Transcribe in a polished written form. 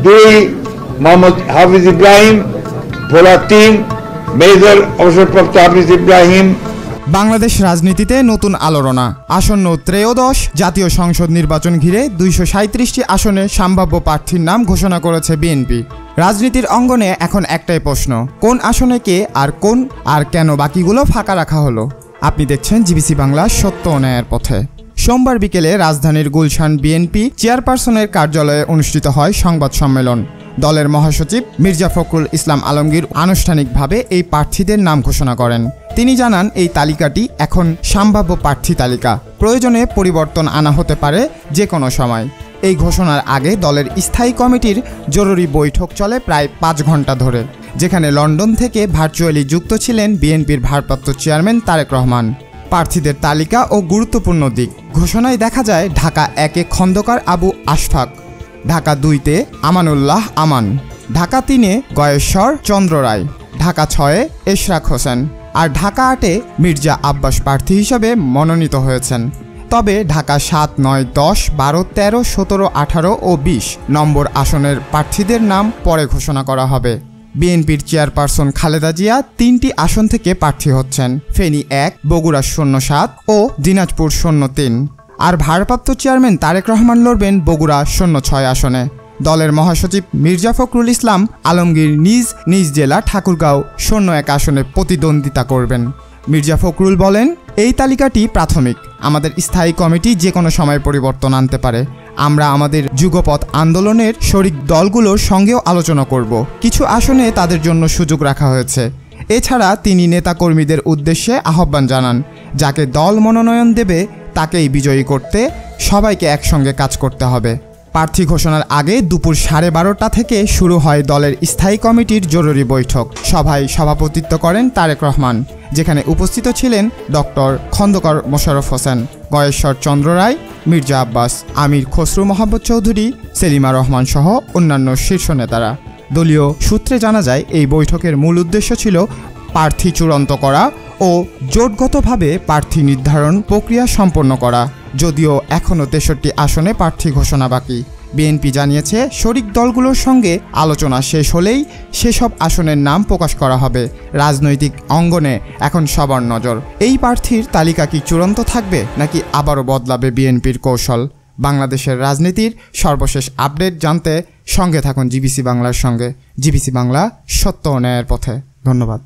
2 মোহাম্মদ হাফিজ ইব্রাহিম, ভোলা 3 major অবসরপ্রাপ্ত হাফিজ ইব্রাহিম। বাংলাদেশ রাজনীতিতে নতুন আলোড়না। আসন্ন ত্রয়োদশ জাতীয় সংসদ নির্বাচন ঘিরে 237টি আসনে সম্ভাব্য প্রার্থীর নাম ঘোষণা করেছে বিএনপি। রাজনীতির অঙ্গনে এখন একটাই প্রশ্ন, কোন আসনে কে আর কেন বাকিগুলো ফাঁকা রাখা হলো? আপনি দেখছেন জিবিসি বাংলা সত্য ও ন্যায়ের পথে। সোমবার বিকেলে রাজধানীর গুলশান বিএনপি চেয়ারপারসনের কার্যালয়ে অনুষ্ঠিত হয় সংবাদ সম্মেলন। দলের মহাসচিব মির্জা ফখরুল ইসলাম আলমগীর আনুষ্ঠানিকভাবে এই প্রার্থীদের নাম ঘোষণা করেন। তিনি জানান, এই তালিকাটি এখন সম্ভাব্য প্রার্থী তালিকা, প্রয়োজনে পরিবর্তন আনা হতে পারে যে কোনো সময়। এই ঘোষণার আগে দলের স্থায়ী কমিটির জরুরি বৈঠক চলে প্রায় 5 ঘন্টা ধরে, যেখানে লন্ডন থেকে ভার্চুয়ালি যুক্ত ছিলেন বিএনপির ভারপ্রাপ্ত চেয়ারম্যান তারেক রহমান। প্রার্থীদের তালিকা ও গুরুত্বপূর্ণ দিক ঘোষণায় দেখা যায়, ঢাকা 1-এ খন্দকার আবু আশফাক, ঢাকা 2-তে আমানুল্লাহ আমান, ঢাকা 3-এ গয়েশ্বর চন্দ্র রায়, ঢাকা 6-এ এশরাক হোসেন আর ঢাকা 8-এ মির্জা আব্বাস প্রার্থী হিসেবে মনোনীত হয়েছেন। তবে ঢাকা 7, 9, 10, 12, 13, 17, 18 ও 20 নম্বর আসনের প্রার্থীদের নাম পরে ঘোষণা করা হবে। বিএনপির চেয়ারপারসন খালেদা জিয়া 3টি আসন থেকে প্রার্থী হচ্ছেন, ফেনী 1, বগুড়া 07 ও দিনাজপুর 03। আর ভারপ্রাপ্ত চেয়ারম্যান তারেক রহমান লড়বেন বগুড়া 06 আসনে। দলের মহাসচিব মির্জা ফখরুল ইসলাম আলমগীর নিজ জেলা ঠাকুরগাঁও 01 আসনে প্রতিদ্বন্দ্বিতা করবেন। মির্জা ফখরুল বলেন, এই তালিকাটি প্রাথমিক, আমাদের স্থায়ী কমিটি যে কোনো সময় পরিবর্তন আনতে পারে। আমরা আমাদের যুগপৎ আন্দোলনের শরিক দলগুলোর সঙ্গেও আলোচনা করব। কিছু আসনে তাদের জন্য সুযোগ রাখা হয়েছে। এছাড়া তিনি নেতাকর্মীদের উদ্দেশ্যে আহ্বান জানান, যাকে দল মনোনয়ন দেবে তাকেই বিজয়ী করতে সবাইকে একসঙ্গে কাজ করতে হবে। প্রার্থী ঘোষণার আগে দুপুর 12:30 থেকে শুরু হয় দলের স্থায়ী কমিটির জরুরি বৈঠক। সভায় সভাপতিত্ব করেন তারেক রহমান, যেখানে উপস্থিত ছিলেন ডক্টর খন্দকার মোশাররফ হোসেন, গয়েশ্বর চন্দ্র রায়, মির্জা আব্বাস, আমির খসরু মোহাম্মদ চৌধুরী, সেলিমা রহমান সহ অন্যান্য শীর্ষ নেতারা। দলীয় সূত্রে জানা যায়, এই বৈঠকের মূল উদ্দেশ্য ছিল প্রার্থী চূড়ান্ত করা ও জোটগতভাবে প্রার্থী নির্ধারণ প্রক্রিয়া সম্পন্ন করা। যদিও এখনও 63 আসনে প্রার্থী ঘোষণা বাকি। বিএনপি জানিয়েছে, শরিক দলগুলোর সঙ্গে আলোচনা শেষ হলেই সেসব আসনের নাম প্রকাশ করা হবে। রাজনৈতিক অঙ্গনে এখন সবার নজর, এই প্রার্থীর তালিকা কি চূড়ান্ত থাকবে নাকি আবারও বদলাবে বিএনপির কৌশল? বাংলাদেশের রাজনীতির সর্বশেষ আপডেট জানতে সঙ্গে থাকুন জিবিসি বাংলার সঙ্গে। জিবিসি বাংলা সত্য ও ন্যায়ের পথে। ধন্যবাদ।